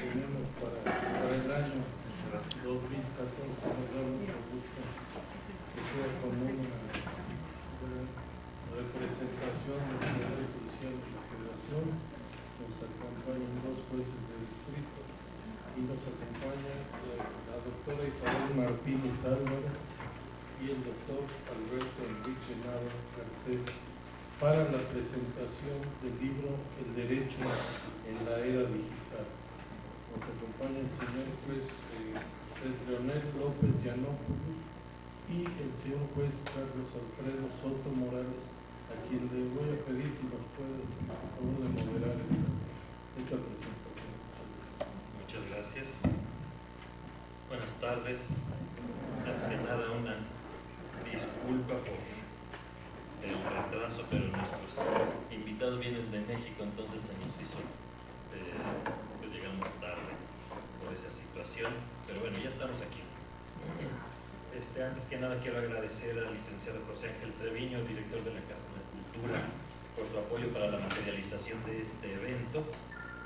tenemos para el año 2014, nos da mucho gusto que sea con una representación de la Poder Judicial de la Federación. Nos acompañan dos jueces de distrito y nos acompaña la doctora Isabel Martínez Álvarez y el doctor Alberto Enrique Nava Garcés para la presentación del libro El Derecho en la Era Digital. Nos acompaña el señor juez Leonel López Yanopoulos y el señor juez Carlos Alfredo Soto Morales, a quien le voy a pedir si nos puede, por favor, de moderar esta presentación. Muchas gracias. Buenas tardes. Antes que nada, una disculpa por el retraso, pero nuestros invitados vienen de México, entonces se nos hizo que llegamos tarde por esa situación, pero bueno, ya estamos aquí. Antes que nada quiero agradecer al licenciado José Ángel Treviño, director de la Casa de la Cultura, por su apoyo para la materialización de este evento,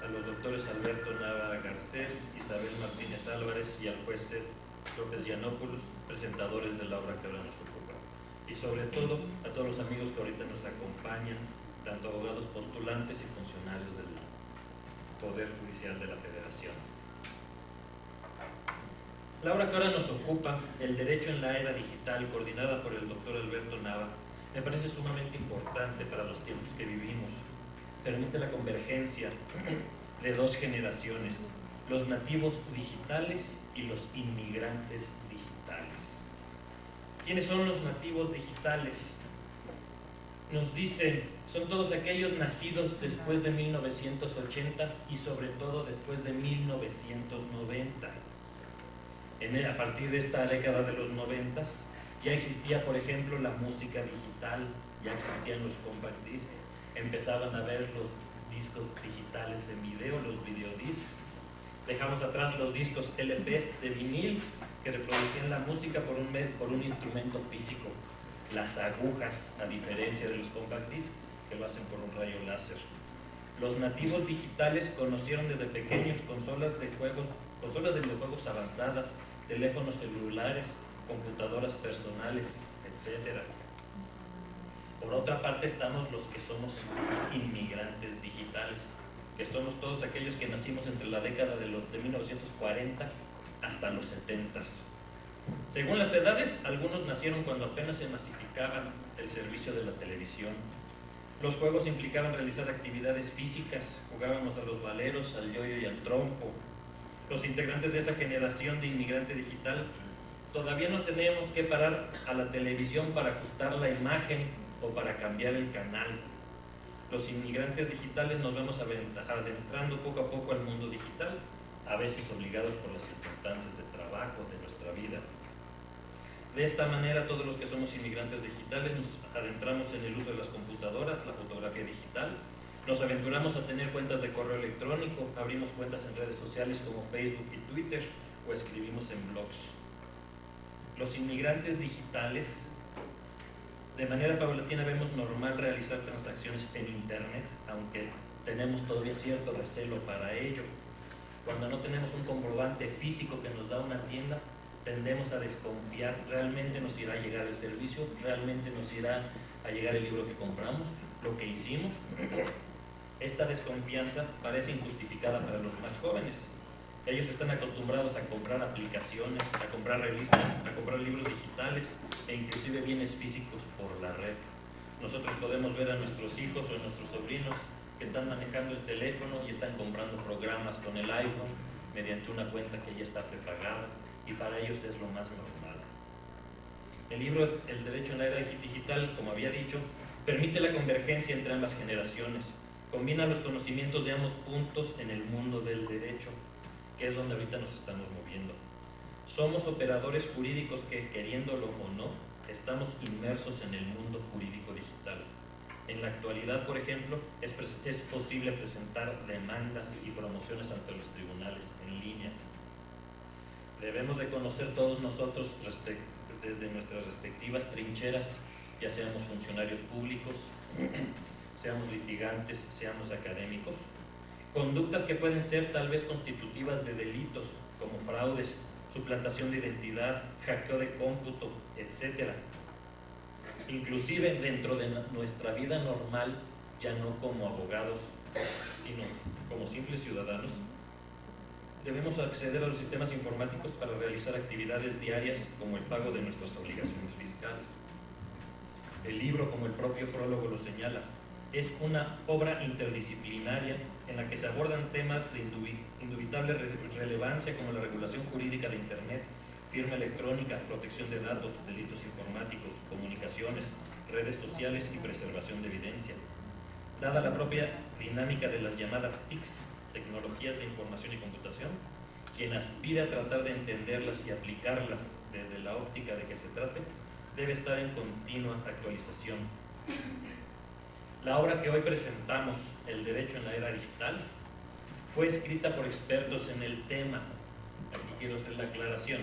a los doctores Alberto Nava Garcés, Isabel Martínez Álvarez y al juez López Yanopoulos, presentadores de la obra que ahora nos ocupa. Y sobre todo a todos los amigos que ahorita nos acompañan, tanto abogados postulantes y funcionarios del Poder Judicial de la Federación. La obra que ahora nos ocupa, El Derecho en la Era Digital, coordinada por el doctor Alberto Nava, me parece sumamente importante para los tiempos que vivimos. Permite la convergencia de dos generaciones, los nativos digitales y los inmigrantes digitales. ¿Quiénes son los nativos digitales? Nos dice, son todos aquellos nacidos después de 1980 y sobre todo después de 1990. A partir de esta década de los 90 ya existía, por ejemplo, la música digital, ya existían los compact discs, empezaban a ver los discos digitales en video, los videodiscs. Dejamos atrás los discos LPs de vinil que reproducían la música por un instrumento físico, las agujas, a diferencia de los compact discs que lo hacen por un rayo láser. Los nativos digitales conocieron desde pequeños consolas de videojuegos avanzadas, teléfonos celulares, computadoras personales, etc. Por otra parte estamos los que somos inmigrantes digitales, que somos todos aquellos que nacimos entre la década de 1940 hasta los 70. Según las edades, algunos nacieron cuando apenas se masificaba el servicio de la televisión. Los juegos implicaban realizar actividades físicas, jugábamos a los valeros, al yoyo y al trompo. Los integrantes de esa generación de inmigrante digital todavía nos teníamos que parar a la televisión para ajustar la imagen o para cambiar el canal. Los inmigrantes digitales nos vamos adentrando poco a poco al mundo digital, a veces obligados por las circunstancias de trabajo, de nuestra vida. De esta manera, todos los que somos inmigrantes digitales nos adentramos en el uso de las computadoras, la fotografía digital, nos aventuramos a tener cuentas de correo electrónico, abrimos cuentas en redes sociales como Facebook y Twitter o escribimos en blogs. Los inmigrantes digitales, de manera paulatina vemos normal realizar transacciones en Internet, aunque tenemos todavía cierto recelo para ello. Cuando no tenemos un comprobante físico que nos da una tienda, tendemos a desconfiar, ¿realmente nos irá a llegar el servicio? ¿Realmente nos irá a llegar el libro que compramos? ¿Lo que hicimos? Esta desconfianza parece injustificada para los más jóvenes. Ellos están acostumbrados a comprar aplicaciones, a comprar revistas, a comprar libros digitales e inclusive bienes físicos por la red. Nosotros podemos ver a nuestros hijos o a nuestros sobrinos que están manejando el teléfono y están comprando programas con el iPhone mediante una cuenta que ya está prepagada, y para ellos es lo más normal. El libro El Derecho en la Era Digital, como había dicho, permite la convergencia entre ambas generaciones, combina los conocimientos de ambos puntos en el mundo del derecho, que es donde ahorita nos estamos moviendo. Somos operadores jurídicos que, queriéndolo o no, estamos inmersos en el mundo jurídico digital. En la actualidad, por ejemplo, es posible presentar demandas y promociones ante los tribunales en línea. Debemos de conocer todos nosotros desde nuestras respectivas trincheras, ya seamos funcionarios públicos, seamos litigantes, seamos académicos, Conductas que pueden ser tal vez constitutivas de delitos, como fraudes, suplantación de identidad, hackeo de cómputo, etc. Inclusive dentro de nuestra vida normal, ya no como abogados, sino como simples ciudadanos, debemos acceder a los sistemas informáticos para realizar actividades diarias como el pago de nuestras obligaciones fiscales. El libro, como el propio prólogo lo señala, es una obra interdisciplinaria en la que se abordan temas de indubitable relevancia como la regulación jurídica de Internet, firma electrónica, protección de datos, delitos informáticos, comunicaciones, redes sociales y preservación de evidencia. Dada la propia dinámica de las llamadas TICs, tecnologías de información y computación, quien aspira a tratar de entenderlas y aplicarlas desde la óptica de que se trate, debe estar en continua actualización. La obra que hoy presentamos, El Derecho en la Era Digital, fue escrita por expertos en el tema. Aquí quiero hacer la aclaración,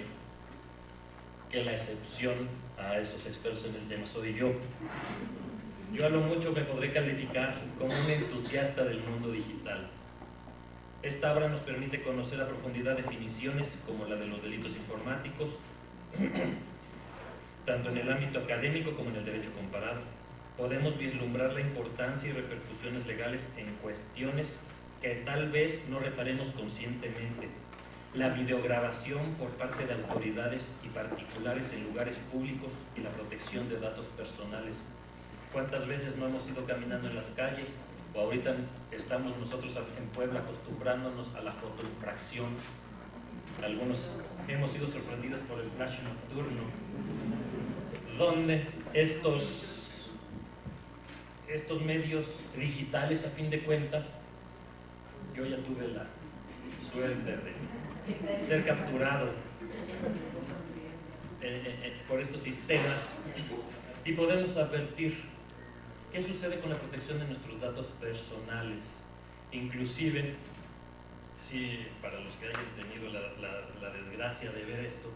que la excepción a esos expertos en el tema soy yo. Yo a lo mucho me podré calificar como un entusiasta del mundo digital. Esta obra nos permite conocer a profundidad definiciones como la de los delitos informáticos, tanto en el ámbito académico como en el derecho comparado. Podemos vislumbrar la importancia y repercusiones legales en cuestiones que tal vez no reparemos conscientemente. La videograbación por parte de autoridades y particulares en lugares públicos y la protección de datos personales. ¿Cuántas veces no hemos ido caminando en las calles? O ahorita estamos nosotros en Puebla acostumbrándonos a la fotoinfracción. Algunos hemos sido sorprendidos por el flash nocturno, donde estos medios digitales, a fin de cuentas, yo ya tuve la suerte de ser capturado por estos sistemas y podemos advertir qué sucede con la protección de nuestros datos personales. Inclusive, si para los que hayan tenido la desgracia de ver esto,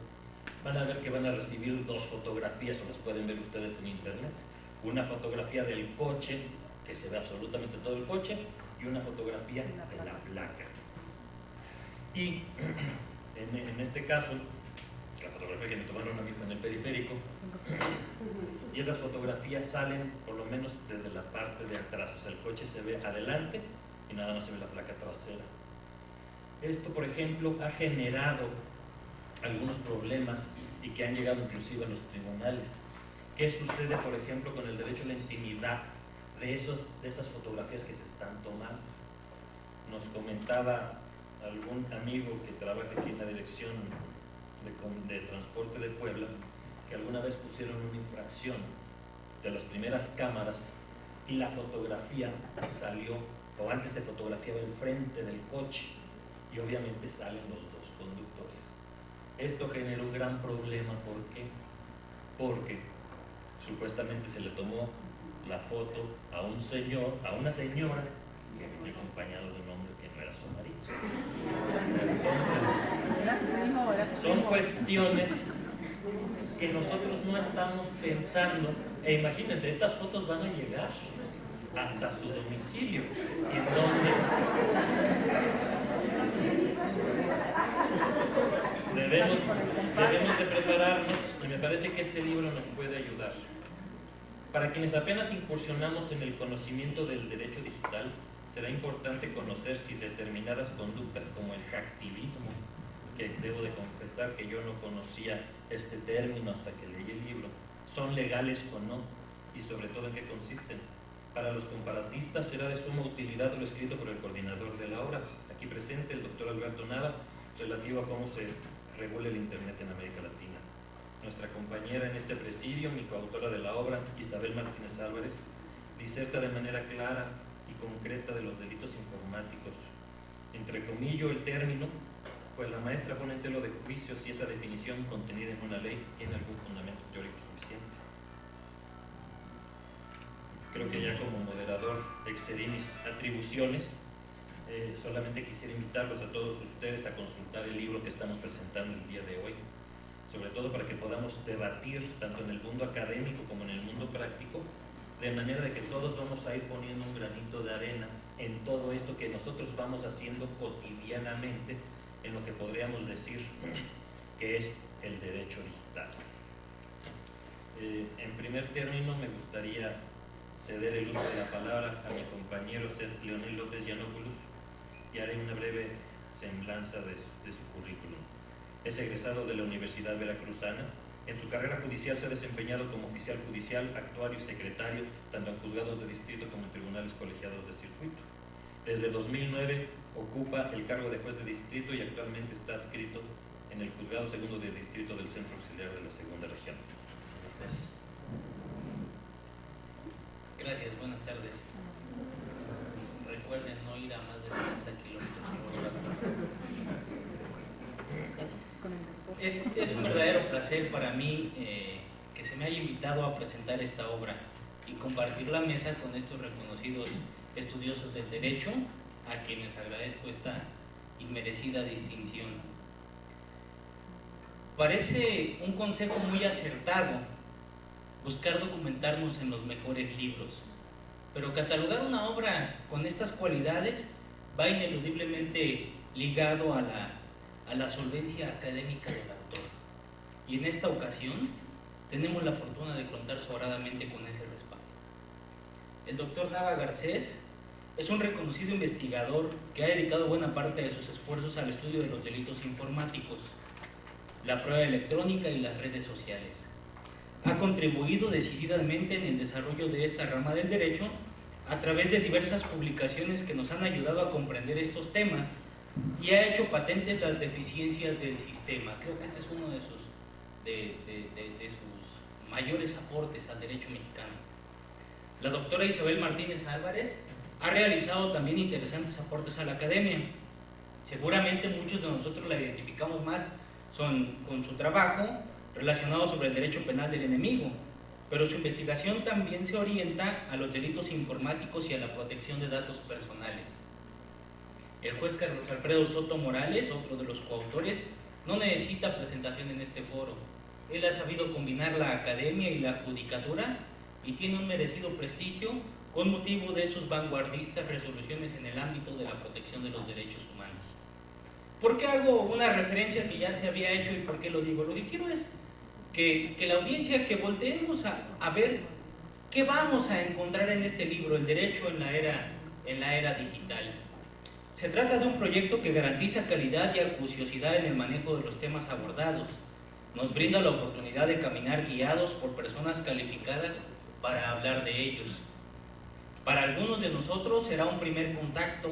van a ver que van a recibir dos fotografías, o las pueden ver ustedes en internet. Una fotografía del coche, que se ve absolutamente todo el coche, y una fotografía de la placa. Y en este caso, la fotografía que me tomaron a mí fue en el periférico, y esas fotografías salen por lo menos desde la parte de atrás, o sea, el coche se ve adelante y nada más se ve la placa trasera. Esto, por ejemplo, ha generado algunos problemas y que han llegado inclusive a los tribunales. ¿Qué sucede, por ejemplo, con el derecho a la intimidad de esas fotografías que se están tomando? Nos comentaba algún amigo que trabaja aquí en la Dirección de Transporte de Puebla que alguna vez pusieron una infracción de las primeras cámaras y la fotografía salió, o antes se fotografiaba el frente del coche y obviamente salen los dos conductores. Esto generó un gran problema. ¿Por qué? Porque supuestamente se le tomó la foto a un señor, a una señora que venía acompañado de un hombre que no era su marido. Entonces, son cuestiones que nosotros no estamos pensando, e imagínense, estas fotos van a llegar hasta su domicilio, en donde debemos de prepararnos, y me parece que este libro nos puede ayudar. Para quienes apenas incursionamos en el conocimiento del derecho digital, será importante conocer si determinadas conductas como el hacktivismo, que debo de confesar que yo no conocía este término hasta que leí el libro, son legales o no, y sobre todo en qué consisten. Para los comparatistas será de suma utilidad lo escrito por el coordinador de la obra, aquí presente, el doctor Alberto Nava, relativo a cómo se regula el Internet en América Latina. Nuestra compañera en este presidio, mi coautora de la obra, Isabel Martínez Álvarez, diserta de manera clara y concreta de los delitos informáticos. Entrecomillo el término, pues la maestra pone en tela de juicio si esa definición contenida en una ley tiene algún fundamento teórico suficiente. Creo que ya como moderador excedí mis atribuciones. Solamente quisiera invitarlos a todos ustedes a consultar el libro que estamos presentando el día de hoy, sobre todo para que podamos debatir tanto en el mundo académico como en el mundo práctico de manera de que todos vamos a ir poniendo un granito de arena en todo esto que nosotros vamos haciendo cotidianamente en lo que podríamos decir que es el derecho digital. En primer término, me gustaría ceder el uso de la palabra a mi compañero Leonel López Yanopoulos y haré una breve semblanza de su currículum. Es egresado de la Universidad Veracruzana. En su carrera judicial se ha desempeñado como oficial judicial, actuario y secretario, tanto en juzgados de distrito como en tribunales colegiados de circuito. Desde 2009 ocupa el cargo de juez de distrito y actualmente está adscrito en el juzgado segundo de distrito del Centro Auxiliar de la Segunda Región. Gracias. Gracias, buenas tardes. Recuerden no ir a más de 60 kilómetros por hora. Es un verdadero placer para mí que se me haya invitado a presentar esta obra y compartir la mesa con estos reconocidos estudiosos del derecho, a quienes agradezco esta inmerecida distinción. Parece un consejo muy acertado buscar documentarnos en los mejores libros, pero catalogar una obra con estas cualidades va ineludiblemente ligado a la solvencia académica del autor. Y en esta ocasión tenemos la fortuna de contar sobradamente con ese respaldo. El doctor Nava Garcés es un reconocido investigador que ha dedicado buena parte de sus esfuerzos al estudio de los delitos informáticos, la prueba electrónica y las redes sociales. Ha contribuido decididamente en el desarrollo de esta rama del derecho a través de diversas publicaciones que nos han ayudado a comprender estos temas y ha hecho patentes las deficiencias del sistema. Creo que este es uno de sus mayores aportes al derecho mexicano. La doctora Isabel Martínez Álvarez ha realizado también interesantes aportes a la academia. Seguramente muchos de nosotros la identificamos más con su trabajo relacionado sobre el derecho penal del enemigo, pero su investigación también se orienta a los delitos informáticos y a la protección de datos personales. El juez Carlos Alfredo Soto Morales, otro de los coautores, no necesita presentación en este foro. Él ha sabido combinar la academia y la judicatura y tiene un merecido prestigio con motivo de sus vanguardistas resoluciones en el ámbito de la protección de los derechos humanos. ¿Por qué hago una referencia que ya se había hecho y por qué lo digo? Lo que quiero es que la audiencia, que volteemos a ver qué vamos a encontrar en este libro, El Derecho en la Era Digital. Se trata de un proyecto que garantiza calidad y acuciosidad en el manejo de los temas abordados. Nos brinda la oportunidad de caminar guiados por personas calificadas para hablar de ellos. Para algunos de nosotros será un primer contacto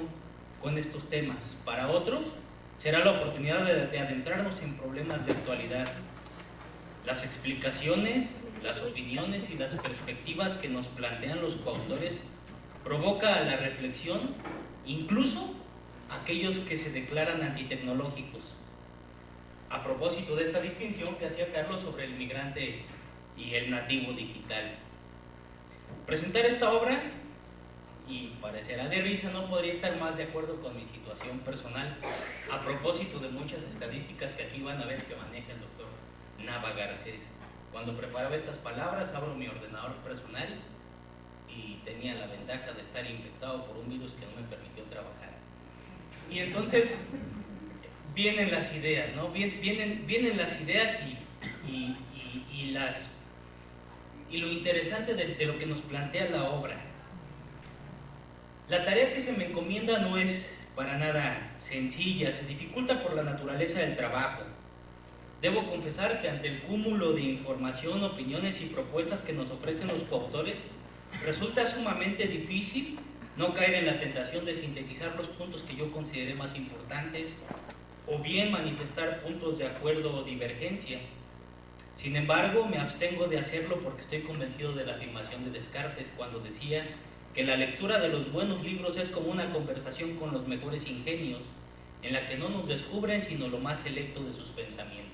con estos temas. Para otros será la oportunidad de adentrarnos en problemas de actualidad. Las explicaciones, las opiniones y las perspectivas que nos plantean los coautores provoca la reflexión, incluso aquellos que se declaran antitecnológicos. A propósito de esta distinción que hacía Carlos sobre el migrante y el nativo digital. Presentar esta obra, y parecerá de risa, no podría estar más de acuerdo con mi situación personal, a propósito de muchas estadísticas que aquí van a ver que maneja el doctor Nava Garcés. Cuando preparaba estas palabras, abro mi ordenador personal y tenía la ventaja de estar infectado por un virus que no me permitió trabajar. Y entonces vienen las ideas, ¿no? Vienen las ideas y lo interesante de lo que nos plantea la obra. La tarea que se me encomienda no es para nada sencilla, se dificulta por la naturaleza del trabajo. Debo confesar que ante el cúmulo de información, opiniones y propuestas que nos ofrecen los coautores, resulta sumamente difícil no caer en la tentación de sintetizar los puntos que yo consideré más importantes, o bien manifestar puntos de acuerdo o divergencia. Sin embargo, me abstengo de hacerlo porque estoy convencido de la afirmación de Descartes cuando decía que la lectura de los buenos libros es como una conversación con los mejores ingenios, en la que no nos descubren sino lo más selecto de sus pensamientos.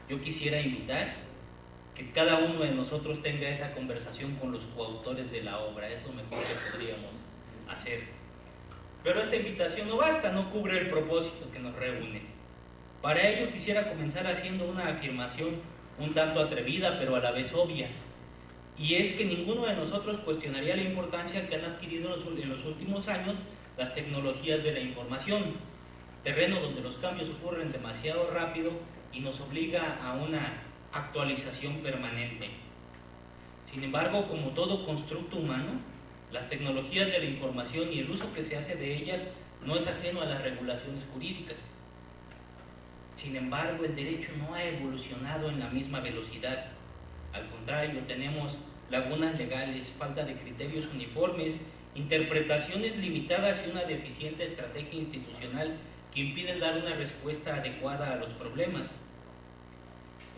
Yo quisiera invitar que cada uno de nosotros tenga esa conversación con los coautores de la obra, es lo mejor que podríamos hacer. Pero esta invitación no basta, no cubre el propósito que nos reúne. Para ello quisiera comenzar haciendo una afirmación un tanto atrevida, pero a la vez obvia. y es que ninguno de nosotros cuestionaría la importancia que han adquirido en los últimos años las tecnologías de la información, terreno donde los cambios ocurren demasiado rápido y nos obliga a una actualización permanente. Sin embargo, como todo constructo humano, las tecnologías de la información y el uso que se hace de ellas no es ajeno a las regulaciones jurídicas. Sin embargo, el derecho no ha evolucionado en la misma velocidad. Al contrario, tenemos lagunas legales, falta de criterios uniformes, interpretaciones limitadas y una deficiente estrategia institucional que impiden dar una respuesta adecuada a los problemas.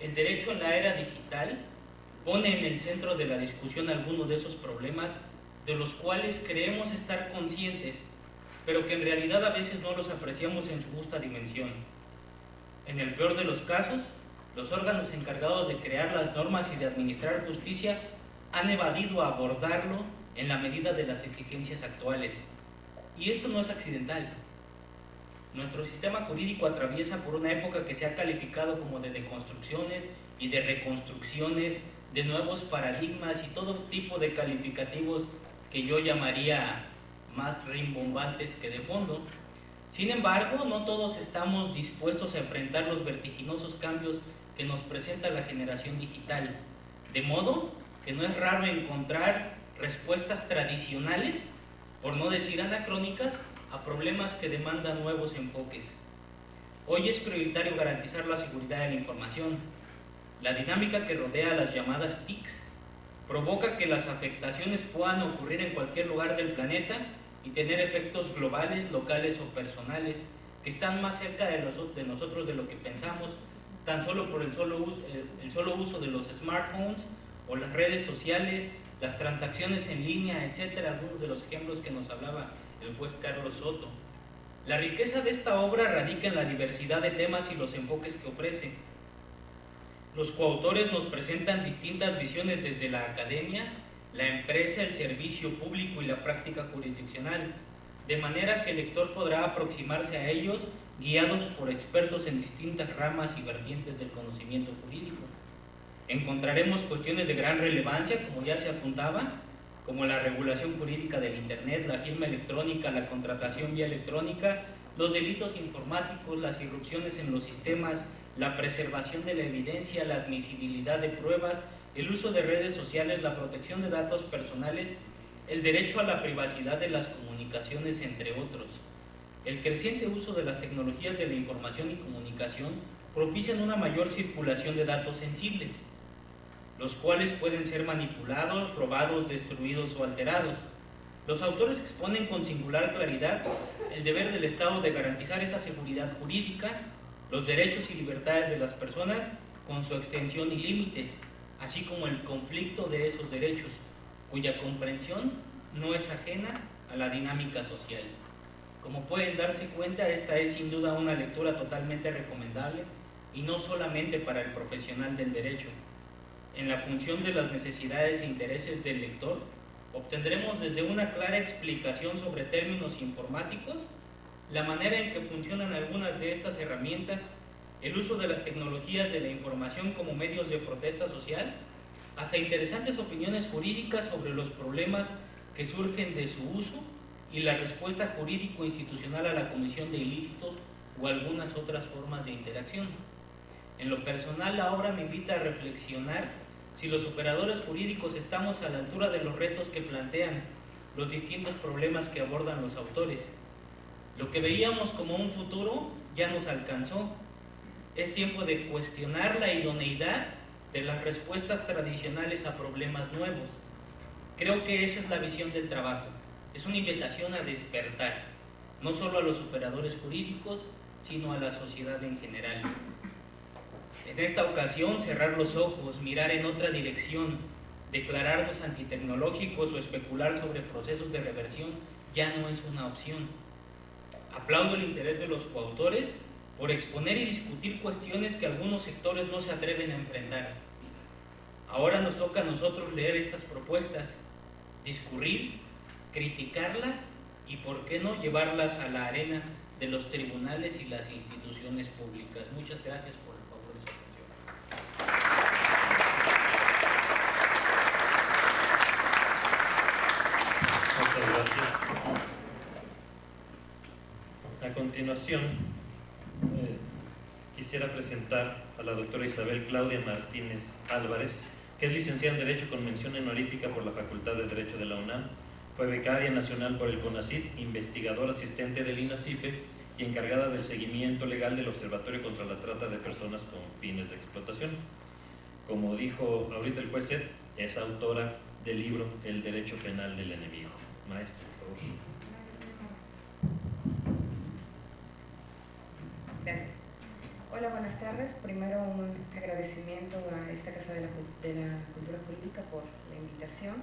El derecho en la era digital pone en el centro de la discusión algunos de esos problemas de los cuales creemos estar conscientes, pero que en realidad a veces no los apreciamos en su justa dimensión. En el peor de los casos, los órganos encargados de crear las normas y de administrar justicia han evadido abordarlo en la medida de las exigencias actuales. Y esto no es accidental. Nuestro sistema jurídico atraviesa por una época que se ha calificado como de deconstrucciones y de reconstrucciones, de nuevos paradigmas y todo tipo de calificativos que yo llamaría más rimbombantes que de fondo. Sin embargo, no todos estamos dispuestos a enfrentar los vertiginosos cambios que nos presenta la generación digital, de modo que no es raro encontrar respuestas tradicionales, por no decir anacrónicas, a problemas que demandan nuevos enfoques. Hoy es prioritario garantizar la seguridad de la información. La dinámica que rodea las llamadas TICs provoca que las afectaciones puedan ocurrir en cualquier lugar del planeta y tener efectos globales, locales o personales que están más cerca de nosotros de lo que pensamos, tan solo por el solo uso de los smartphones o las redes sociales, las transacciones en línea, etcétera, algunos de los ejemplos que nos hablaba el juez Carlos Soto. La riqueza de esta obra radica en la diversidad de temas y los enfoques que ofrece. Los coautores nos presentan distintas visiones desde la academia, la empresa, el servicio público y la práctica jurisdiccional, de manera que el lector podrá aproximarse a ellos guiados por expertos en distintas ramas y vertientes del conocimiento jurídico. Encontraremos cuestiones de gran relevancia, como ya se apuntaba, como la regulación jurídica del Internet, la firma electrónica, la contratación vía electrónica, los delitos informáticos, las irrupciones en los sistemas, la preservación de la evidencia, la admisibilidad de pruebas, el uso de redes sociales, la protección de datos personales, el derecho a la privacidad de las comunicaciones, entre otros. El creciente uso de las tecnologías de la información y comunicación propician una mayor circulación de datos sensibles, los cuales pueden ser manipulados, robados, destruidos o alterados. Los autores exponen con singular claridad el deber del Estado de garantizar esa seguridad jurídica, los derechos y libertades de las personas con su extensión y límites, así como el conflicto de esos derechos, cuya comprensión no es ajena a la dinámica social. Como pueden darse cuenta, esta es sin duda una lectura totalmente recomendable y no solamente para el profesional del derecho. En la función de las necesidades e intereses del lector, obtendremos desde una clara explicación sobre términos informáticos, la manera en que funcionan algunas de estas herramientas, el uso de las tecnologías de la información como medios de protesta social, hasta interesantes opiniones jurídicas sobre los problemas que surgen de su uso y la respuesta jurídico-institucional a la comisión de ilícitos o algunas otras formas de interacción. En lo personal, la obra me invita a reflexionar si los operadores jurídicos estamos a la altura de los retos que plantean los distintos problemas que abordan los autores. Lo que veíamos como un futuro ya nos alcanzó. Es tiempo de cuestionar la idoneidad de las respuestas tradicionales a problemas nuevos. Creo que esa es la visión del trabajo. Es una invitación a despertar, no solo a los operadores jurídicos, sino a la sociedad en general. En esta ocasión, cerrar los ojos, mirar en otra dirección, declararnos antitecnológicos o especular sobre procesos de reversión ya no es una opción. Aplaudo el interés de los coautores por exponer y discutir cuestiones que algunos sectores no se atreven a enfrentar. Ahora nos toca a nosotros leer estas propuestas, discurrir, criticarlas y, por qué no, llevarlas a la arena de los tribunales y las instituciones públicas. Muchas gracias por el favor de su atención. gracias. A continuación, quisiera presentar a la doctora Isabel Claudia Martínez Álvarez, que es licenciada en Derecho con mención honorífica por la Facultad de Derecho de la UNAM. Fue becaria nacional por el CONACYT, investigadora asistente del INACYPE y encargada del seguimiento legal del Observatorio contra la Trata de Personas con Fines de Explotación. Como dijo ahorita el juez Ed, es autora del libro El Derecho Penal del Enemigo. Maestro, por favor. Gracias. Hola, buenas tardes. Primero un agradecimiento a esta Casa de la Cultura Jurídica por la invitación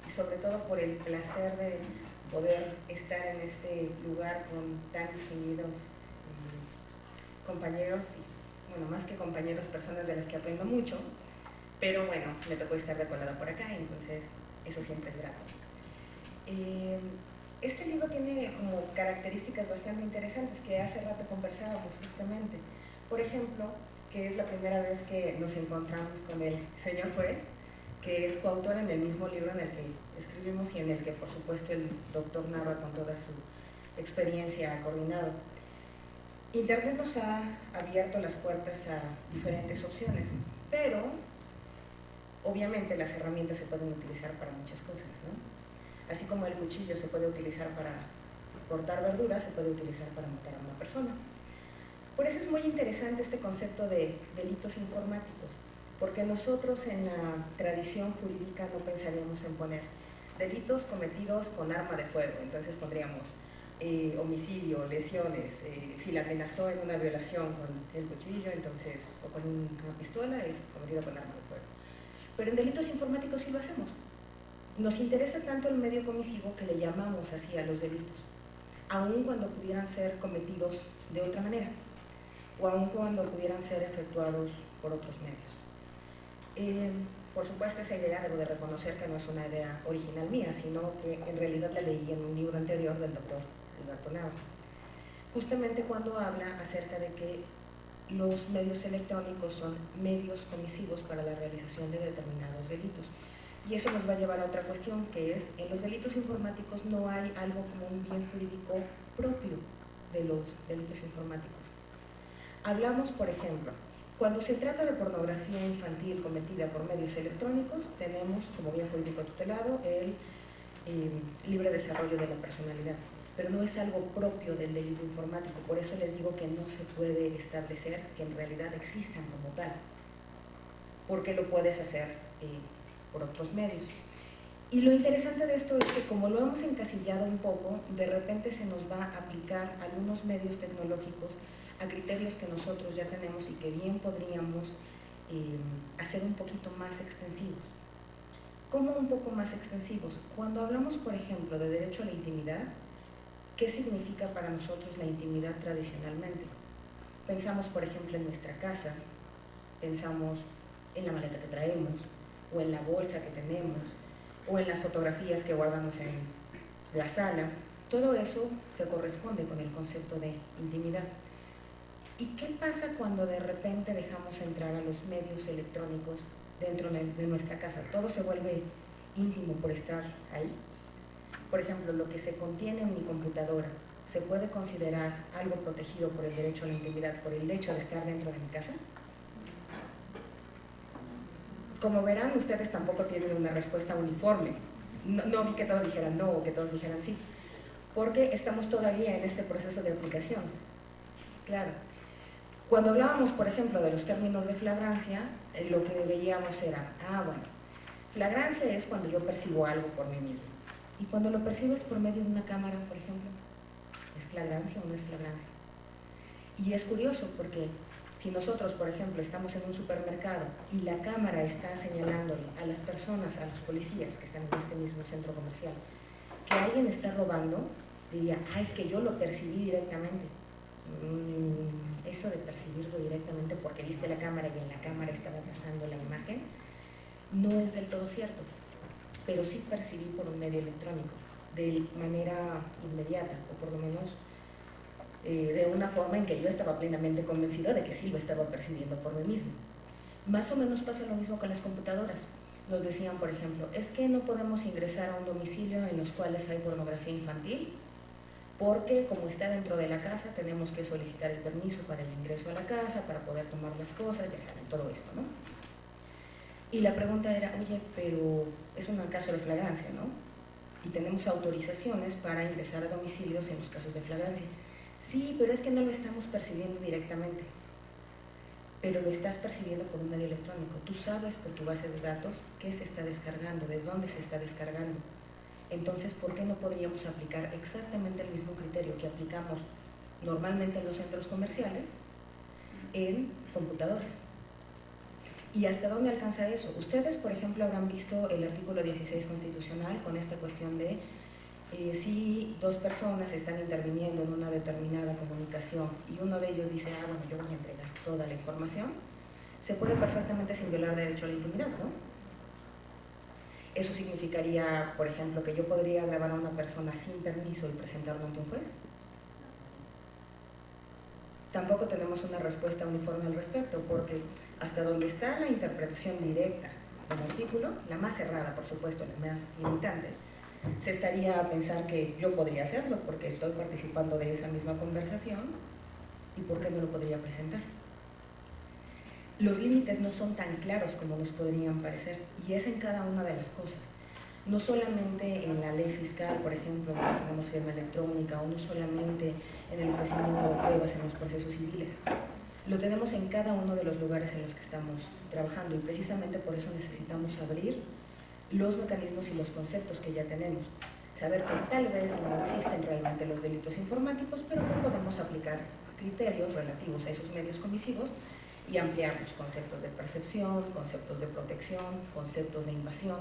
y sobre todo por el placer de poder estar en este lugar con tan distinguidos compañeros, y bueno, más que compañeros, personas de las que aprendo mucho, pero bueno, me tocó estar de colada por acá, entonces eso siempre es grato. Este libro tiene como características bastante interesantes que hace rato conversábamos justamente. Por ejemplo, que es la primera vez que nos encontramos con el señor juez, que es coautor en el mismo libro en el que escribimos y en el que por supuesto el doctor Nava con toda su experiencia ha coordinado. Internet nos ha abierto las puertas a diferentes opciones, pero obviamente las herramientas se pueden utilizar para muchas cosas, ¿no? Así como el cuchillo se puede utilizar para cortar verduras, se puede utilizar para matar a una persona. Por eso es muy interesante este concepto de delitos informáticos, porque nosotros en la tradición jurídica no pensaríamos en poner delitos cometidos con arma de fuego, entonces pondríamos homicidio, lesiones, si la amenazó en una violación con el cuchillo, entonces, o con una pistola, es cometido con arma de fuego. Pero en delitos informáticos sí lo hacemos. Nos interesa tanto el medio comisivo que le llamamos así a los delitos, aun cuando pudieran ser cometidos de otra manera, o aun cuando pudieran ser efectuados por otros medios. Por supuesto, esa idea debo de reconocer que no es una idea original mía, sino que en realidad la leí en un libro anterior del doctor Alberto Nava, justamente cuando habla acerca de que los medios electrónicos son medios comisivos para la realización de determinados delitos. Y eso nos va a llevar a otra cuestión, que es, en los delitos informáticos no hay algo como un bien jurídico propio de los delitos informáticos. Hablamos, por ejemplo, cuando se trata de pornografía infantil cometida por medios electrónicos, tenemos como bien jurídico tutelado el libre desarrollo de la personalidad, pero no es algo propio del delito informático, por eso les digo que no se puede establecer que en realidad existan como tal, porque lo puedes hacer por otros medios. Y lo interesante de esto es que como lo hemos encasillado un poco, de repente se nos va a aplicar algunos medios tecnológicos a criterios que nosotros ya tenemos y que bien podríamos hacer un poquito más extensivos. ¿Cómo un poco más extensivos? Cuando hablamos, por ejemplo, de derecho a la intimidad, ¿qué significa para nosotros la intimidad tradicionalmente? Pensamos, por ejemplo, en nuestra casa, pensamos en la maleta que traemos, o en la bolsa que tenemos, o en las fotografías que guardamos en la sala. Todo eso se corresponde con el concepto de intimidad. ¿Y qué pasa cuando de repente dejamos entrar a los medios electrónicos dentro de nuestra casa? Todo se vuelve íntimo por estar ahí. Por ejemplo, lo que se contiene en mi computadora, ¿se puede considerar algo protegido por el derecho a la intimidad, por el hecho de estar dentro de mi casa? Como verán, ustedes tampoco tienen una respuesta uniforme. No vi que todos dijeran no o que todos dijeran sí, porque estamos todavía en este proceso de aplicación. Claro. Cuando hablábamos, por ejemplo, de los términos de flagrancia, lo que veíamos era, bueno, flagrancia es cuando yo percibo algo por mí mismo. Y cuando lo percibes por medio de una cámara, por ejemplo, ¿es flagrancia o no es flagrancia? Y es curioso porque si nosotros, por ejemplo, estamos en un supermercado y la cámara está señalándole a las personas, a los policías que están en este mismo centro comercial, que alguien está robando, diría, es que yo lo percibí directamente. Eso de percibirlo directamente porque viste la cámara y en la cámara estaba pasando la imagen, no es del todo cierto, pero sí percibí por un medio electrónico, de manera inmediata, o por lo menos de una forma en que yo estaba plenamente convencido de que sí lo estaba percibiendo por mí mismo. Más o menos pasa lo mismo con las computadoras. nos decían, por ejemplo, es que no podemos ingresar a un domicilio en los cuales hay pornografía infantil, porque como está dentro de la casa tenemos que solicitar el permiso para el ingreso a la casa, para poder tomar las cosas, ya saben, todo esto, ¿no? Y la pregunta era, oye, pero es un caso de flagrancia, ¿no? Y tenemos autorizaciones para ingresar a domicilios en los casos de flagrancia. Sí, pero es que no lo estamos percibiendo directamente, pero lo estás percibiendo por un medio electrónico. Tú sabes por tu base de datos qué se está descargando, de dónde se está descargando. Entonces, ¿por qué no podríamos aplicar exactamente el mismo criterio que aplicamos normalmente en los centros comerciales en computadores? ¿Y hasta dónde alcanza eso? Ustedes, por ejemplo, habrán visto el artículo 16 constitucional con esta cuestión de si dos personas están interviniendo en una determinada comunicación y uno de ellos dice, bueno, yo voy a entregar toda la información, se puede perfectamente sin violar derecho a la intimidad, ¿no? Eso significaría, por ejemplo, que yo podría grabar a una persona sin permiso y presentarlo ante un juez. Tampoco tenemos una respuesta uniforme al respecto, porque hasta donde está la interpretación directa del artículo, la más cerrada, por supuesto, la más limitante, se estaría a pensar que yo podría hacerlo porque estoy participando de esa misma conversación y por qué no lo podría presentar. Los límites no son tan claros como nos podrían parecer y es en cada una de las cosas. No solamente en la ley fiscal, por ejemplo, donde tenemos firma electrónica, o no solamente en el ofrecimiento de pruebas en los procesos civiles. Lo tenemos en cada uno de los lugares en los que estamos trabajando y precisamente por eso necesitamos abrir los mecanismos y los conceptos que ya tenemos. Saber que tal vez no existen realmente los delitos informáticos, pero que podemos aplicar criterios relativos a esos medios comisivos y ampliar los conceptos de percepción, conceptos de protección, conceptos de invasión.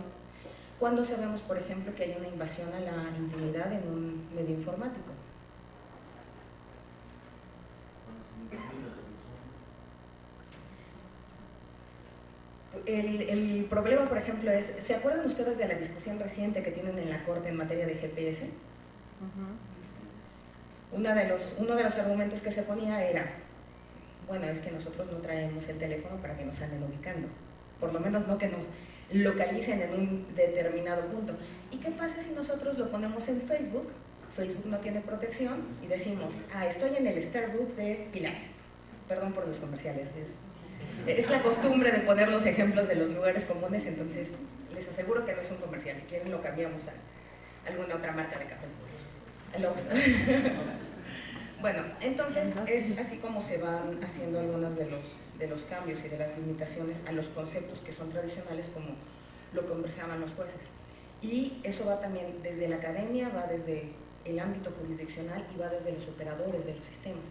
Cuando sabemos, por ejemplo, que hay una invasión a la intimidad en un medio informático. El problema, por ejemplo, es, ¿se acuerdan ustedes de la discusión reciente que tienen en la Corte en materia de GPS? Uno de los argumentos que se ponía era, bueno, es que nosotros no traemos el teléfono para que nos anden ubicando, por lo menos no que nos localicen en un determinado punto. ¿Y qué pasa si nosotros lo ponemos en Facebook? Facebook no tiene protección y decimos, estoy en el Starbucks de Pilar. Perdón por los comerciales, es la costumbre de poner los ejemplos de los lugares comunes, entonces les aseguro que no es un comercial, si quieren lo cambiamos a alguna otra marca de café. El Oxxo. Bueno, entonces es así como se van haciendo algunos de los cambios y de las limitaciones a los conceptos que son tradicionales, como lo conversaban los jueces. Y eso va también desde la academia, va desde el ámbito jurisdiccional y va desde los operadores de los sistemas,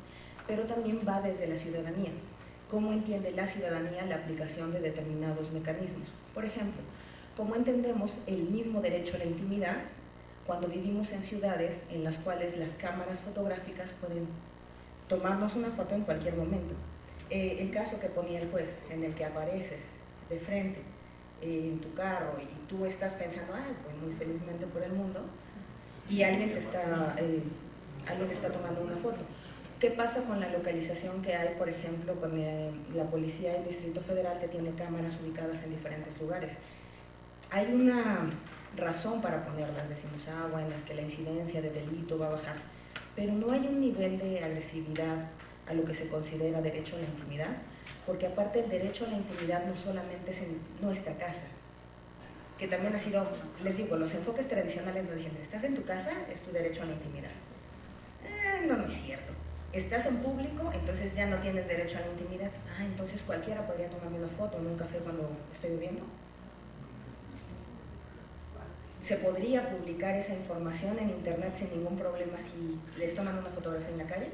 pero también va desde la ciudadanía. ¿Cómo entiende la ciudadanía la aplicación de determinados mecanismos? Por ejemplo, ¿cómo entendemos el mismo derecho a la intimidad cuando vivimos en ciudades en las cuales las cámaras fotográficas pueden tomarnos una foto en cualquier momento? El caso que ponía el juez, en el que apareces de frente en tu carro y tú estás pensando, pues muy felizmente por el mundo, y alguien te está tomando una foto. ¿Qué pasa con la localización que hay, por ejemplo, con la policía del Distrito Federal que tiene cámaras ubicadas en diferentes lugares? Hay una razón para ponerlas, decimos, bueno, es que la incidencia de delito va a bajar, pero no hay un nivel de agresividad a lo que se considera derecho a la intimidad, porque aparte el derecho a la intimidad no solamente es en nuestra casa, que también ha sido, les digo, los enfoques tradicionales nos dicen, estás en tu casa, es tu derecho a la intimidad. No es cierto. Estás en público, entonces ya no tienes derecho a la intimidad. Entonces cualquiera podría tomarme una foto en un café cuando estoy bebiendo. ¿Se podría publicar esa información en internet sin ningún problema si les toman una fotografía en la calle?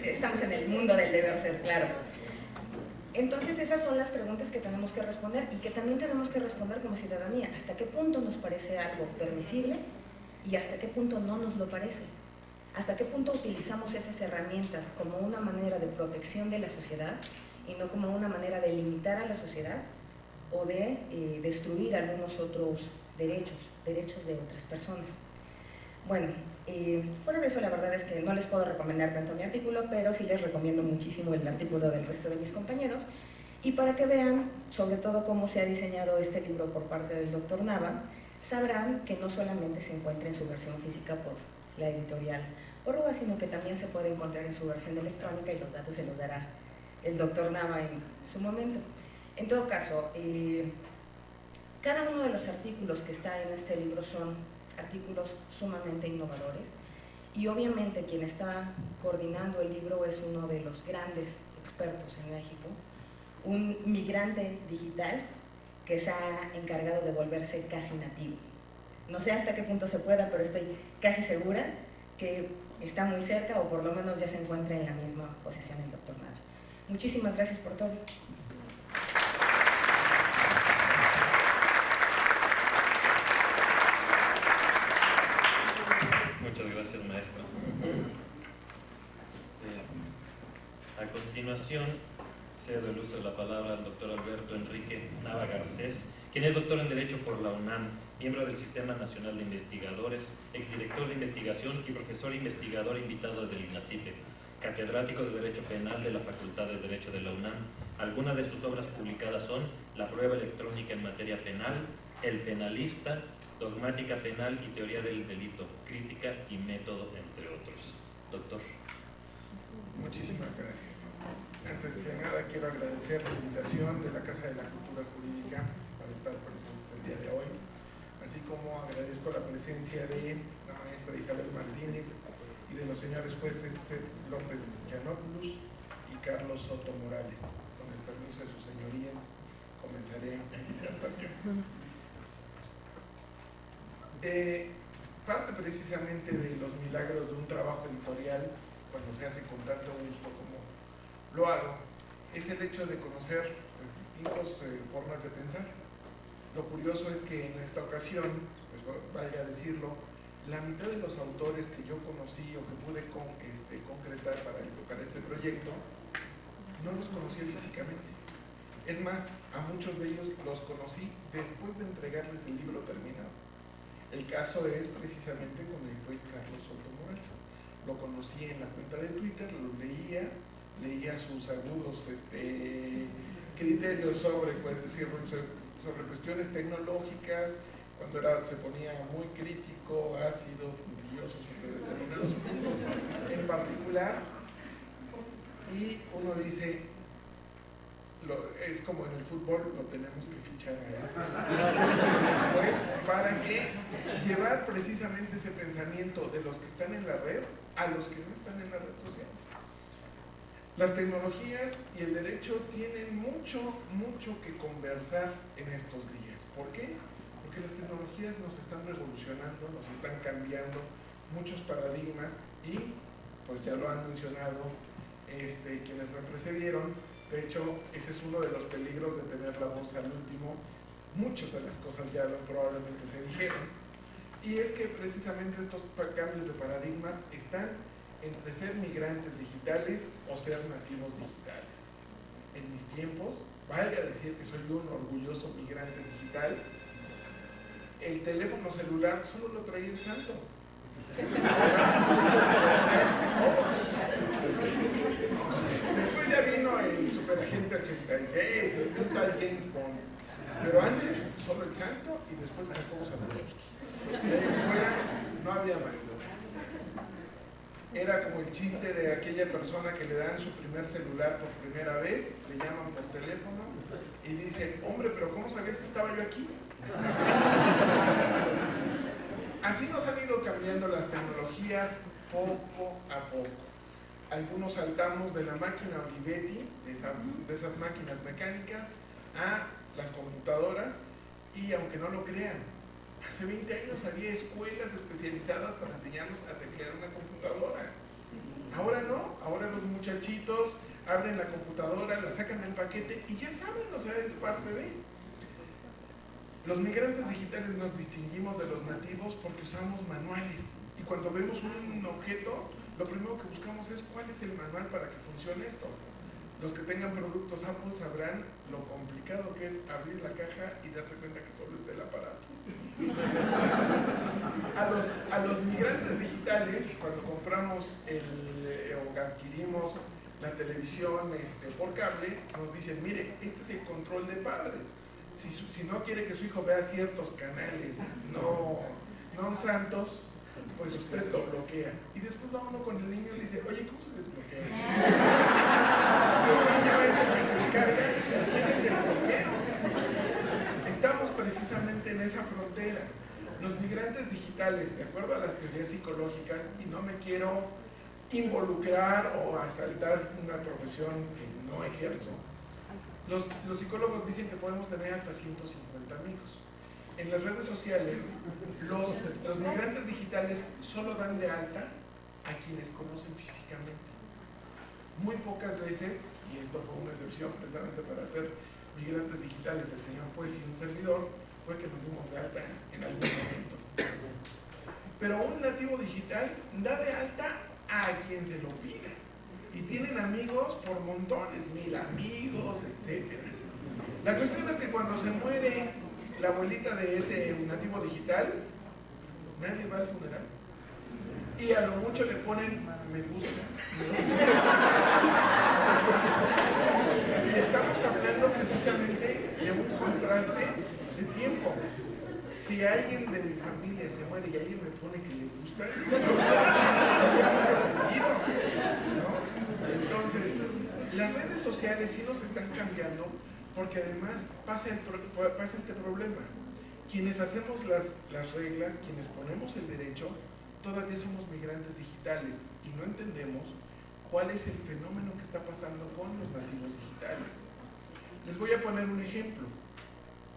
Estamos en el mundo del deber ser, claro. Entonces esas son las preguntas que tenemos que responder y que también tenemos que responder como ciudadanía. ¿Hasta qué punto nos parece algo permisible y hasta qué punto no nos lo parece? ¿Hasta qué punto utilizamos esas herramientas como una manera de protección de la sociedad y no como una manera de limitar a la sociedad o de destruir algunos otros derechos de otras personas? Bueno, fuera de eso la verdad es que no les puedo recomendar tanto mi artículo, pero sí les recomiendo muchísimo el artículo del resto de mis compañeros, Y para que vean, sobre todo, cómo se ha diseñado este libro por parte del doctor Nava, sabrán que no solamente se encuentra en su versión física por la editorial Orrua, sino que también se puede encontrar en su versión electrónica, y los datos se los dará el doctor Nava en su momento. En todo caso, cada uno de los artículos que está en este libro son artículos sumamente innovadores, y obviamente quien está coordinando el libro es uno de los grandes expertos en México, un migrante digital que se ha encargado de volverse casi nativo. No sé hasta qué punto se pueda, pero estoy casi segura que está muy cerca, o por lo menos ya se encuentra en la misma posición el doctor Nava. Muchísimas gracias por todo. Muchas gracias, maestra. A continuación, cedo el uso de la palabra al doctor Alberto Enrique Nava Garcés, quien es doctor en Derecho por la UNAM, miembro del Sistema Nacional de Investigadores, exdirector de investigación y profesor investigador invitado del INACIPE, catedrático de Derecho Penal de la Facultad de Derecho de la UNAM. Algunas de sus obras publicadas son La prueba electrónica en materia penal, El penalista, Dogmática penal y teoría del delito, crítica y método, entre otros. Doctor. Muchísimas gracias. Antes que nada, quiero agradecer la invitación de la Casa de la Cultura Jurídica para estar presentes el día de hoy, así como agradezco la presencia de la maestra Isabel Martínez y de los señores jueces López Giannopoulos y Carlos Soto Morales. Con el permiso de sus señorías, comenzaré mi disertación. Parte precisamente de los milagros de un trabajo editorial, cuando se hace con tanto gusto como lo hago, es el hecho de conocer pues, distintas formas de pensar. Lo curioso es que en esta ocasión, pues vaya a decirlo, la mitad de los autores que yo conocí o que pude concretar para este proyecto, no los conocí físicamente. Es más, a muchos de ellos los conocí después de entregarles el libro terminado. El caso es precisamente con el juez Carlos Soto Morales. Lo conocí en la cuenta de Twitter, lo leía sus agudos criterios sobre, pues, sobre cuestiones tecnológicas, cuando se ponía muy crítico, ácido, puntilloso sobre determinados puntos en particular, y uno dice, es como en el fútbol, lo tenemos que fichar pues, para que llevar precisamente ese pensamiento de los que están en la red a los que no están en la red social. Las tecnologías y el derecho tienen mucho que conversar en estos días. ¿Por qué? Porque las tecnologías nos están revolucionando, nos están cambiando muchos paradigmas y, pues ya lo han mencionado quienes me precedieron. De hecho, ese es uno de los peligros de tener la voz al último. Muchas de las cosas ya probablemente se dijeron. Y es que precisamente estos cambios de paradigmas están entre ser migrantes digitales o ser nativos digitales. En mis tiempos, valga decir que soy un orgulloso migrante digital, el teléfono celular solo lo traía el santo. Después ya vino el Superagente 86, el tal James Bond, pero antes solo el santo y después Jacobo Zabludowski. De ahí fuera no había más. Era como el chiste de aquella persona que le dan su primer celular por primera vez, le llaman por teléfono y dice, hombre, pero ¿cómo sabías que estaba yo aquí? Así nos han ido cambiando las tecnologías poco a poco. Algunos saltamos de la máquina Olivetti, de esas máquinas mecánicas, a las computadoras, y aunque no lo crean, hace 20 años había escuelas especializadas para enseñarnos a teclear una computadora. Ahora no, ahora los muchachitos abren la computadora, la sacan del paquete y ya saben, o sea, es parte de. Los migrantes digitales nos distinguimos de los nativos porque usamos manuales, y cuando vemos un objeto, lo primero que buscamos es cuál es el manual para que funcione esto. Los que tengan productos Apple sabrán lo complicado que es abrir la caja y darse cuenta que solo está el aparato. A los migrantes digitales, cuando compramos o adquirimos la televisión por cable, nos dicen, mire, este es el control de padres. Si no quiere que su hijo vea ciertos canales no santos, pues usted lo bloquea. Y después va uno con el niño y le dice, oye, ¿cómo se desbloquea? Y el niño es el que se encarga de hacer el desbloqueo. Estamos precisamente en esa frontera. Los migrantes digitales, de acuerdo a las teorías psicológicas, y no me quiero involucrar o asaltar una profesión que no ejerzo, los psicólogos dicen que podemos tener hasta 150 amigos. En las redes sociales, los migrantes digitales solo dan de alta a quienes conocen físicamente. Muy pocas veces, y esto fue una excepción precisamente para ser migrantes digitales, el señor juez y un servidor, fue que nos dimos de alta en algún momento. Pero un nativo digital da de alta a quien se lo pida. Y tienen amigos por montones, 1000 amigos, etc. La cuestión es que cuando se muere la abuelita de ese nativo digital, nadie va al funeral. Y a lo mucho le ponen me gusta. Y estamos hablando precisamente de un contraste de tiempo. Si alguien de mi familia se muere y alguien me pone que le gusta, ¿no? Entonces, las redes sociales sí nos están cambiando porque además pasa este problema. Quienes hacemos las reglas, quienes ponemos el derecho, todavía somos migrantes digitales y no entendemos cuál es el fenómeno que está pasando con los nativos digitales. Les voy a poner un ejemplo.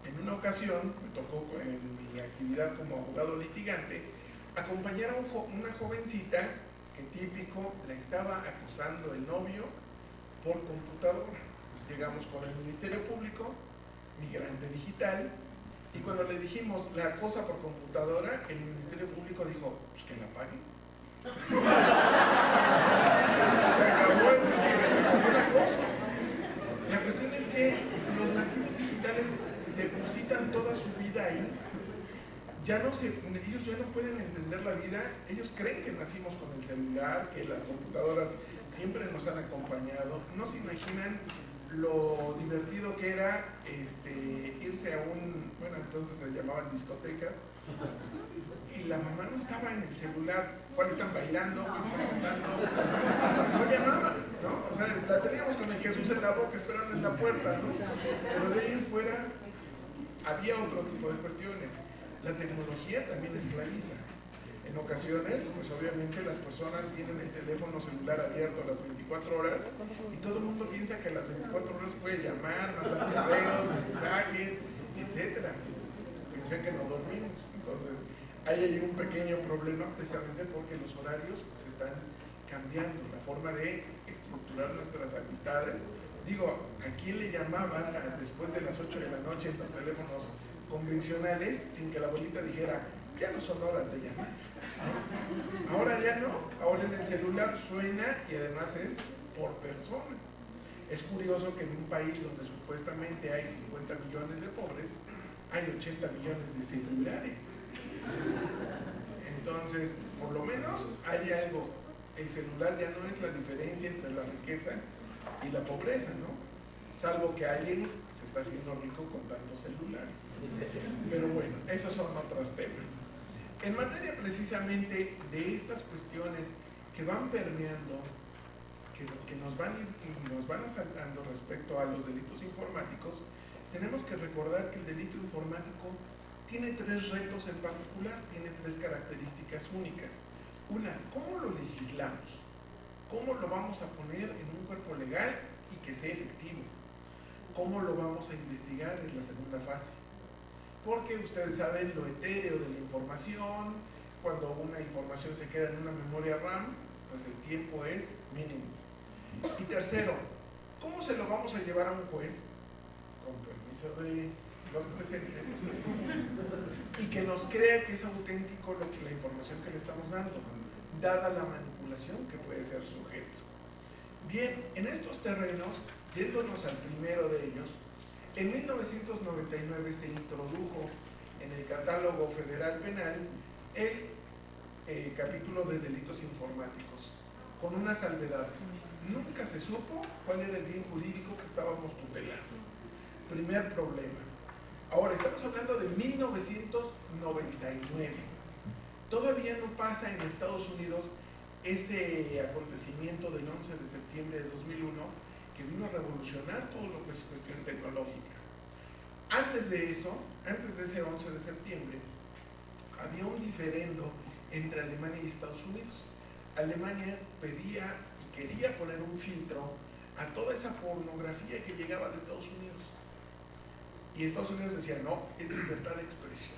En una ocasión, me tocó en mi actividad como abogado litigante, acompañar a una jovencita que típico la estaba acosando el novio por computadora. Llegamos con el Ministerio Público, migrante digital, y cuando le dijimos la acosa por computadora, el Ministerio Público dijo, pues que la pague. Se acabó el acoso. La cuestión es que los nativos digitales depositan toda su vida ahí. Ellos ya no pueden entender la vida. Ellos creen que nacimos con el celular, que las computadoras siempre nos han acompañado. No se imaginan lo divertido que era irse a entonces se llamaban discotecas, y la mamá no estaba en el celular. ¿Cuál están bailando? ¿Cuál están cantando? No llamaban, ¿no? O sea, la teníamos con el Jesús en la boca esperando en la puerta, ¿no? Pero de ahí en fuera había otro tipo de cuestiones. La tecnología también esclaviza. En ocasiones, pues obviamente las personas tienen el teléfono celular abierto a las 24 horas y todo el mundo piensa que a las 24 horas puede llamar, mandar correos, mensajes, etc. Piensan que no dormimos. Entonces, hay un pequeño problema precisamente porque los horarios se están cambiando, la forma de estructurar nuestras amistades. Digo, ¿a quién le llamaban después de las 8 de la noche en los teléfonos convencionales sin que la abuelita dijera, ya no son horas de llamar? Ahora ya no, ahora en el celular suena y además es por persona. Es curioso que en un país donde supuestamente hay 50 millones de pobres, hay 80 millones de celulares. Entonces, por lo menos hay algo. El celular ya no es la diferencia entre la riqueza y la pobreza, ¿no? Salvo que alguien se está haciendo rico con tantos celulares. Pero bueno, esos son otros temas. En materia precisamente de estas cuestiones que van permeando, que nos van asaltando respecto a los delitos informáticos, tenemos que recordar que el delito informático tiene 3 retos en particular, tiene 3 características únicas. Una, ¿cómo lo legislamos? ¿Cómo lo vamos a poner en un cuerpo legal y que sea efectivo? ¿Cómo lo vamos a investigar? Es la segunda fase. Porque ustedes saben lo etéreo de la información, cuando una información se queda en una memoria RAM, pues el tiempo es mínimo. Y tercero, ¿cómo se lo vamos a llevar a un juez? Con permiso de los presentes, y que nos crea que es auténtico la información que le estamos dando, dada la manipulación que puede ser sujeto. Bien, en estos terrenos, yéndonos al primero de ellos, en 1999 se introdujo en el Catálogo Federal Penal el capítulo de delitos informáticos. con una salvedad. Nunca se supo cuál era el bien jurídico que estábamos tutelando. Primer problema. Ahora, estamos hablando de 1999. Todavía no pasa en Estados Unidos ese acontecimiento del 11 de septiembre de 2001 que vino a revolucionar todo lo que es cuestión tecnológica. Antes de eso, antes de ese 11 de septiembre, había un diferendo entre Alemania y Estados Unidos. Alemania pedía y quería poner un filtro a toda esa pornografía que llegaba de Estados Unidos. Y Estados Unidos decía, no, es libertad de expresión.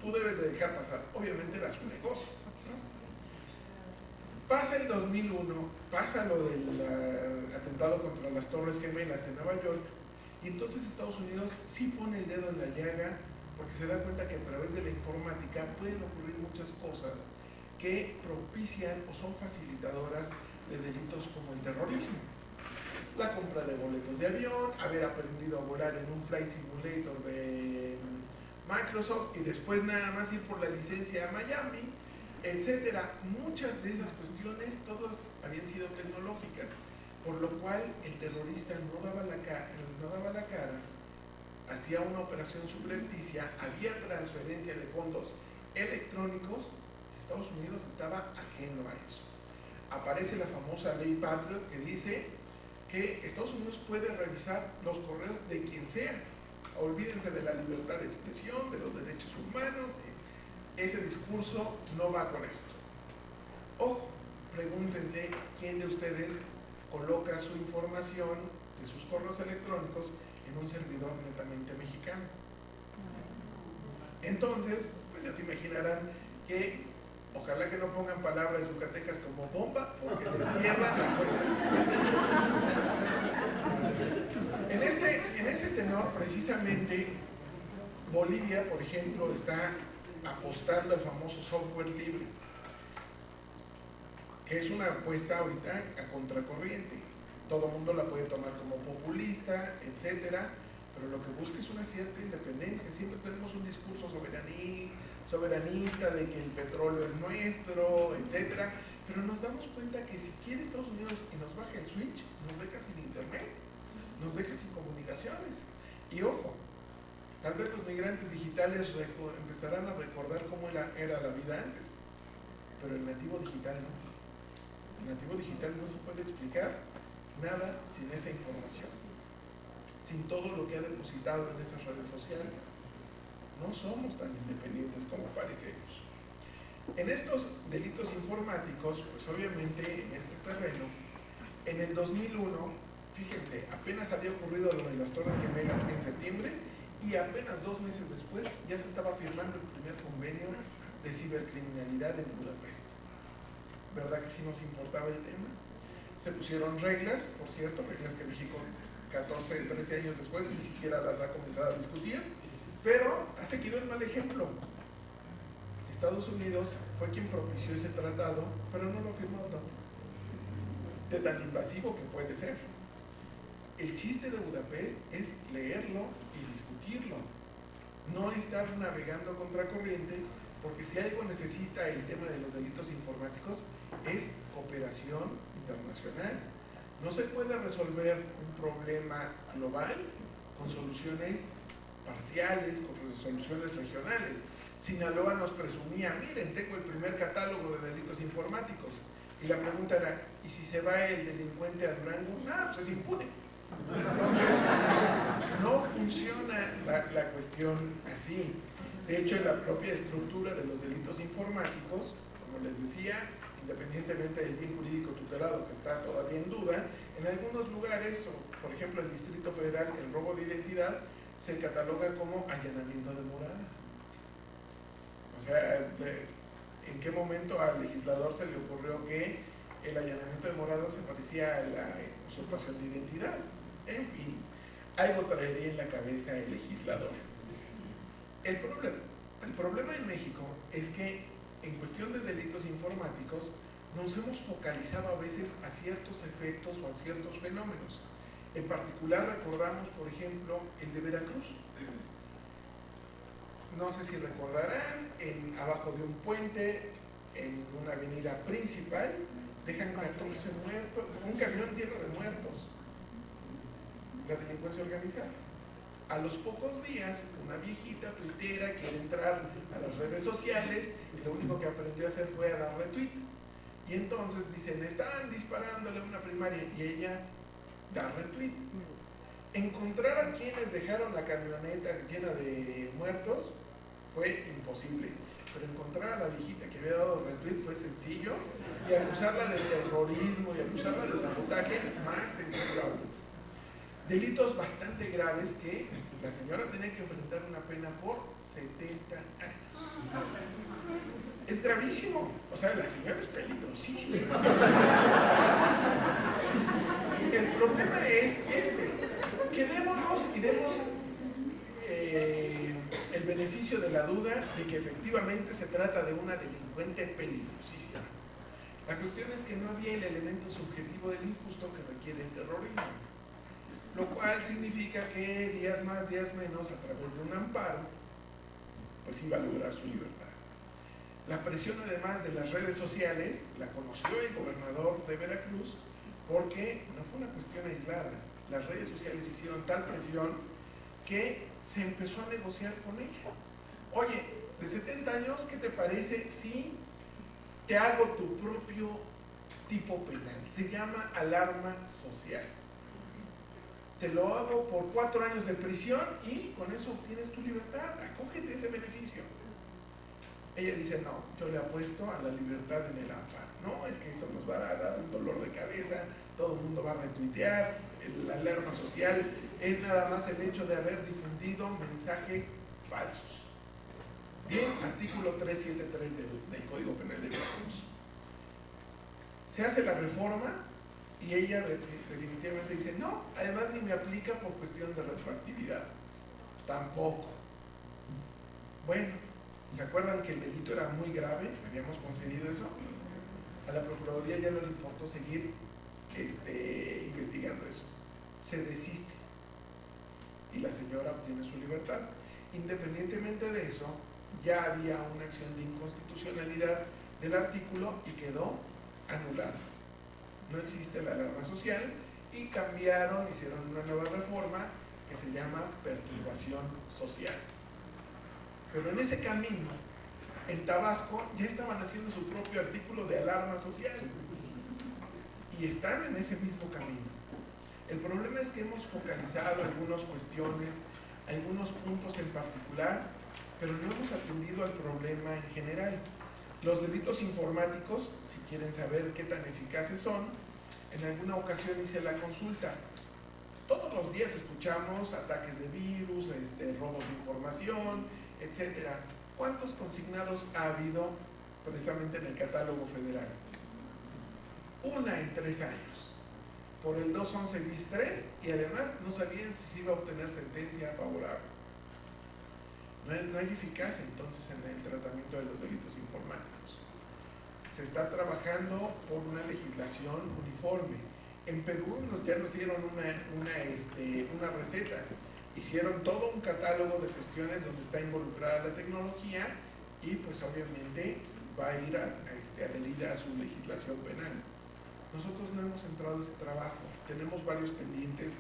Tú debes de dejar pasar. Obviamente era su negocio, ¿no? Pasa el 2001, pasa lo del atentado contra las Torres Gemelas en Nueva York, y entonces Estados Unidos sí pone el dedo en la llaga porque se da cuenta que a través de la informática pueden ocurrir muchas cosas que propician o son facilitadoras de delitos como el terrorismo. La compra de boletos de avión, haber aprendido a volar en un flight simulator de Microsoft y después nada más ir por la licencia a Miami, etcétera. Muchas de esas cuestiones todas habían sido tecnológicas, por lo cual el terrorista no daba la cara, hacía una operación subrepticia, había transferencia de fondos electrónicos. Estados Unidos estaba ajeno a eso. Aparece la famosa ley Patriot que dice que Estados Unidos puede revisar los correos de quien sea. Olvídense de la libertad de expresión, de los derechos humanos. Ese discurso no va con esto. Ojo, pregúntense quién de ustedes coloca su información de sus correos electrónicos en un servidor netamente mexicano. Entonces, pues ya se imaginarán que ojalá que no pongan palabras yucatecas como bomba, porque les cierran la cuenta. En ese tenor, precisamente, Bolivia, por ejemplo, está apostando al famoso software libre, que es una apuesta ahorita a contracorriente. Todo el mundo la puede tomar como populista, etcétera, pero lo que busca es una cierta independencia. Siempre tenemos un discurso soberanista de que el petróleo es nuestro, etcétera, pero nos damos cuenta que si quiere Estados Unidos y nos baja el switch, nos deja sin internet, nos deja sin comunicaciones. Y ojo, tal vez los migrantes digitales empezarán a recordar cómo era la vida antes, pero el nativo digital no. El nativo digital no se puede explicar nada sin esa información, sin todo lo que ha depositado en esas redes sociales. No somos tan independientes como parecemos. En estos delitos informáticos, pues obviamente en este terreno, en el 2001, fíjense, apenas había ocurrido lo de las Torres Gemelas en septiembre y apenas 2 meses después ya se estaba firmando el primer convenio de cibercriminalidad en Budapest. ¿Verdad que sí nos importaba el tema? Se pusieron reglas, por cierto, reglas que México 14, 13 años después ni siquiera las ha comenzado a discutir, pero ha seguido el mal ejemplo. Estados Unidos fue quien propició ese tratado, pero no lo firmó, ¿no? De tan invasivo que puede ser. El chiste de Budapest es leerlo y discutirlo, no estar navegando contracorriente, porque si algo necesita el tema de los delitos informáticos es cooperación internacional. No se puede resolver un problema global con soluciones parciales, con soluciones regionales. Sinaloa nos presumía, miren, tengo el primer catálogo de delitos informáticos. Y la pregunta era, ¿y si se va el delincuente a Durango? Pues es impune. Entonces, no funciona la cuestión así. De hecho, en la propia estructura de los delitos informáticos, como les decía, independientemente del bien jurídico tutelado que está todavía en duda, en algunos lugares, por ejemplo el Distrito Federal, el robo de identidad se cataloga como allanamiento de morada. O sea, ¿en qué momento al legislador se le ocurrió que el allanamiento de morada se parecía a la usurpación de identidad? En fin, algo traería en la cabeza el legislador. El problema en México es que en cuestión de delitos informáticos nos hemos focalizado a veces a ciertos efectos o a ciertos fenómenos. En particular recordamos, por ejemplo, el de Veracruz. No sé si recordarán, abajo de un puente, en una avenida principal, dejan 14 muertos, un camión lleno de muertos. La delincuencia organizada. A los pocos días, una viejita tuitera quiere entrar a las redes sociales y lo único que aprendió a hacer fue a dar retweet. Y entonces dicen, están disparándole a una primaria, y ella da retweet. Encontrar a quienes dejaron la camioneta llena de muertos fue imposible, pero encontrar a la viejita que había dado retweet fue sencillo, y acusarla de terrorismo y acusarla de sabotaje, más sencillo aún. Delitos bastante graves que la señora tenía que enfrentar una pena por 70 años. Es gravísimo, o sea, la señora es peligrosísima. El problema es quedémonos y demos el beneficio de la duda de que efectivamente se trata de una delincuente peligrosísima. La cuestión es que no había el elemento subjetivo del injusto que requiere el terrorismo, lo cual significa que días más, días menos, a través de un amparo, pues iba a lograr su libertad. La presión, además de las redes sociales, la conoció el gobernador de Veracruz, porque no fue una cuestión aislada. Las redes sociales hicieron tal presión que se empezó a negociar con ella. Oye, de 70 años, ¿qué te parece si te hago tu propio tipo penal? Se llama alarma social. Te lo hago por 4 años de prisión y con eso obtienes tu libertad. Acógete ese beneficio. Ella dice, no, yo le apuesto a la libertad en el amparo. No, es que eso nos va a dar un dolor de cabeza, todo el mundo va a retuitear, la alarma social es nada más el hecho de haber difundido mensajes falsos. Bien, artículo 373 del Código Penal de Veracruz. Se hace la reforma y ella definitivamente dice, no, además ni me aplica por cuestión de retroactividad. Tampoco. Bueno, ¿se acuerdan que el delito era muy grave? Habíamos concedido eso. A la Procuraduría ya no le importó seguir investigando eso. Se desiste y la señora obtiene su libertad. Independientemente de eso, ya había una acción de inconstitucionalidad del artículo y quedó anulado. No existe la alarma social y cambiaron, hicieron una nueva reforma que se llama perturbación social. Pero en ese camino, en Tabasco, ya estaban haciendo su propio artículo de alarma social y están en ese mismo camino. El problema es que hemos focalizado algunas cuestiones, algunos puntos en particular, pero no hemos atendido al problema en general. Los delitos informáticos, si quieren saber qué tan eficaces son, en alguna ocasión hice la consulta. Todos los días escuchamos ataques de virus, robos de información, etcétera. ¿Cuántos consignados ha habido precisamente en el catálogo federal? Una en 3 años, por el 211 bis 3, y además no sabían si se iba a obtener sentencia favorable. No hay eficacia entonces en el tratamiento de los delitos informáticos. Se está trabajando por una legislación uniforme. En Perú ya nos dieron una receta. Hicieron todo un catálogo de cuestiones donde está involucrada la tecnología y pues obviamente va a ir adherida a su legislación penal. Nosotros no hemos entrado a ese trabajo, tenemos varios pendientes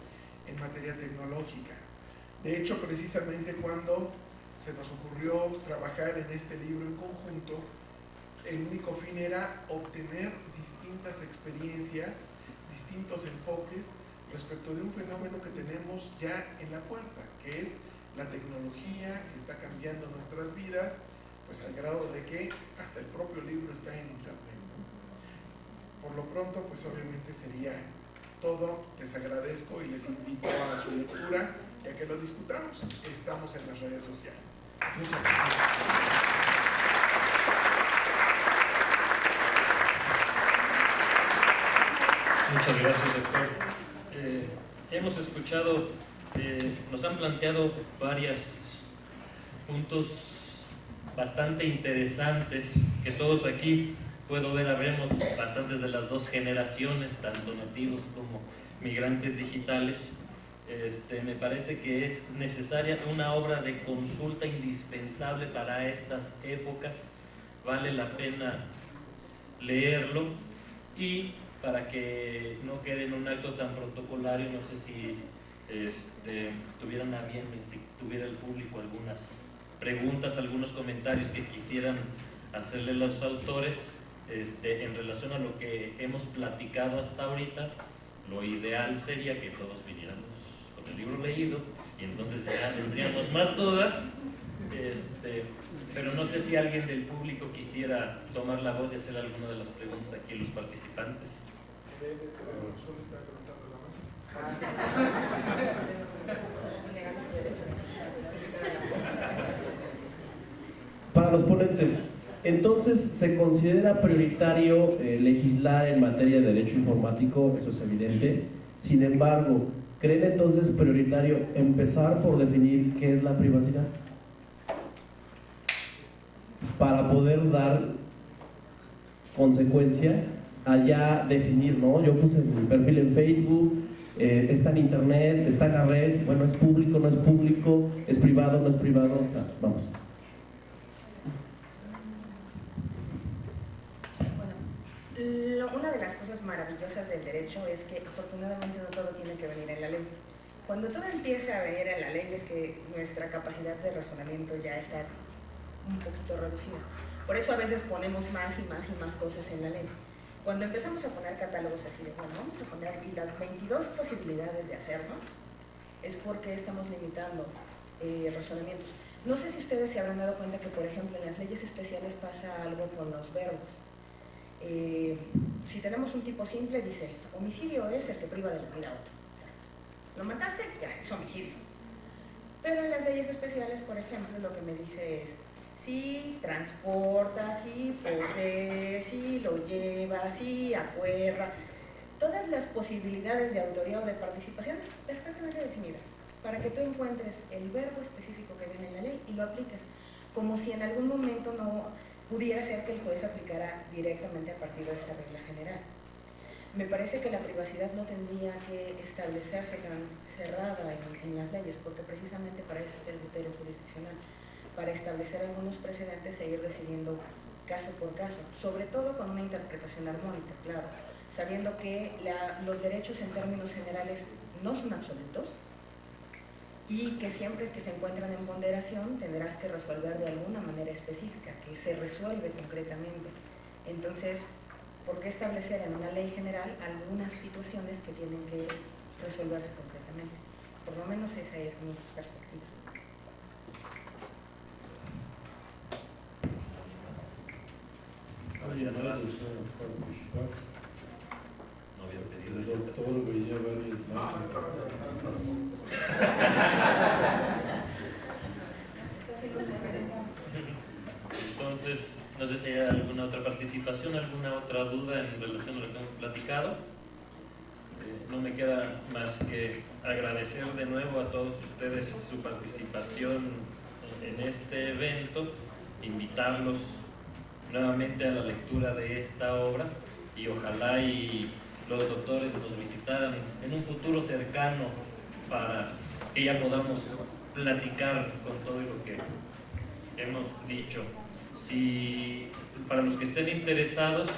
en materia tecnológica. De hecho, precisamente cuando se nos ocurrió trabajar en este libro en conjunto, el único fin era obtener distintas experiencias, distintos enfoques respecto de un fenómeno que tenemos ya en la puerta, que es la tecnología que está cambiando nuestras vidas, pues al grado de que hasta el propio libro está en internet. Por lo pronto, pues obviamente sería todo. Les agradezco y les invito a su lectura y a que lo discutamos. Estamos en las redes sociales. Muchas gracias. Muchas gracias, doctor. Hemos escuchado, nos han planteado varios puntos bastante interesantes que todos aquí, puedo ver, habemos bastantes de las dos generaciones, tanto nativos como migrantes digitales. Me parece que es necesaria una obra de consulta indispensable para estas épocas. Vale la pena leerlo. Y para que no quede en un acto tan protocolario, no sé si tuvieran a bien, si tuviera el público algunas preguntas, algunos comentarios que quisieran hacerle los autores en relación a lo que hemos platicado hasta ahorita. Lo ideal sería que todos viniéramos con el libro leído y entonces ya tendríamos más dudas, pero no sé si alguien del público quisiera tomar la voz y hacer alguna de las preguntas aquí a los participantes. Para los ponentes, entonces, ¿se considera prioritario legislar en materia de derecho informático? Eso es evidente. Sin embargo, ¿creen entonces prioritario empezar por definir qué es la privacidad? Para poder dar consecuencia a ya definir, ¿no? Yo puse mi perfil en Facebook, está en internet, está en la red, bueno, es público, no es público, es privado, no es privado, o sea, vamos. Una de las cosas maravillosas del derecho es que afortunadamente no todo tiene que venir en la ley. Cuando todo empieza a venir en la ley es que nuestra capacidad de razonamiento ya está un poquito reducida. Por eso a veces ponemos más y más y más cosas en la ley. Cuando empezamos a poner catálogos así de, bueno, vamos a poner y las 22 posibilidades de hacerlo, es porque estamos limitando razonamientos. No sé si ustedes se habrán dado cuenta que, por ejemplo, en las leyes especiales pasa algo con los verbos. Si tenemos un tipo simple, dice, homicidio es el que priva de la vida a otro. O sea, lo mataste, ya, es homicidio. Pero en las leyes especiales, por ejemplo, lo que me dice es, si transporta, si posee, si lo lleva, si acuerda, todas las posibilidades de autoría o de participación perfectamente definidas, para que tú encuentres el verbo específico que viene en la ley y lo apliques, como si en algún momento no pudiera ser que el juez aplicara directamente a partir de esta regla general. Me parece que la privacidad no tendría que establecerse tan cerrada en las leyes, porque precisamente para eso está el criterio jurisdiccional, para establecer algunos precedentes e ir decidiendo caso por caso, sobre todo con una interpretación armónica, claro, sabiendo que los derechos en términos generales no son absolutos y que siempre que se encuentran en ponderación tendrás que resolver de alguna manera específica, que se resuelve concretamente. Entonces, ¿por qué establecer en una ley general algunas situaciones que tienen que resolverse concretamente? Por lo menos esa es mi perspectiva. ¿Alguien más desea participar? No había pedido El yo. doctor veía varios más. Entonces, no sé si hay alguna otra participación, alguna otra duda en relación a lo que hemos platicado. No me queda más que agradecer de nuevo a todos ustedes su participación en este evento, invitarlos nuevamente a la lectura de esta obra y ojalá y los doctores nos visitaran en un futuro cercano para que ya podamos platicar con todo lo que hemos dicho. Si para los que estén interesados,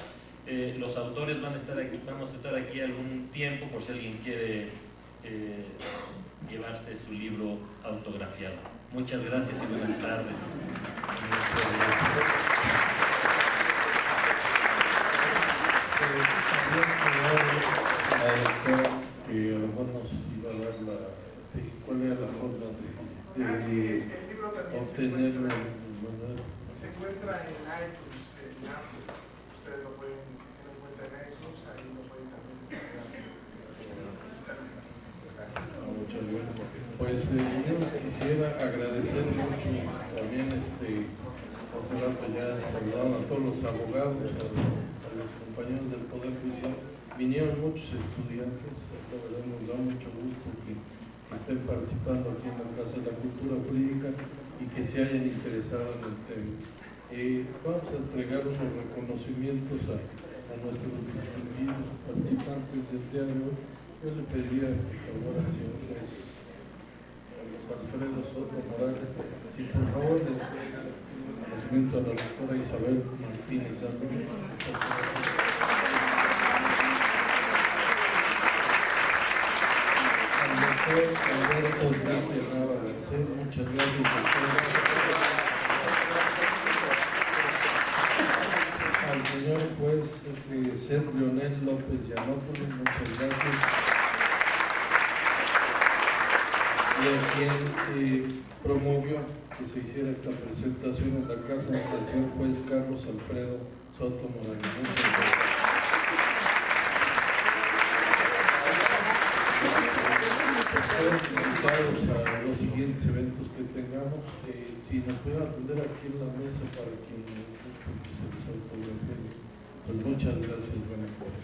los autores van a estar aquí, vamos a estar aquí algún tiempo por si alguien quiere llevarse su libro autografiado. Muchas gracias y buenas tardes. La doctora, que a lo mejor nos iba a dar cuál era la forma de el libro también obtenerlo. se encuentra en iTunes, en Apple. Ustedes lo pueden, si tienen cuenta en iTunes, ahí lo pueden también descargar. Muchas gracias. Pues yo quisiera agradecer mucho también hace rato ya saludaron a todos los abogados, a los compañeros del Poder Judicial. Vinieron muchos estudiantes, la verdad nos da mucho gusto que estén participando aquí en la Casa de la Cultura Jurídica y que se hayan interesado en el tema. Vamos a entregar unos reconocimientos a nuestros distinguidos participantes del día de hoy. Yo le pediría por favor a los Alfredo Soto Morales, si por favor le reconocimiento a la doctora Isabel Martínez Álvarez. doctor Alberto Nava Garcés. Muchas gracias, doctor. Al señor juez Ser Leonel López Llanópolis, muchas gracias. Y a quien promovió que se hiciera esta presentación en la casa del señor juez Carlos Alfredo Soto Morales. Muchas gracias. Invitados a los siguientes eventos que tengamos, si nos pueden atender aquí en la mesa para quien se les autografie. Pues muchas gracias, buenas tardes.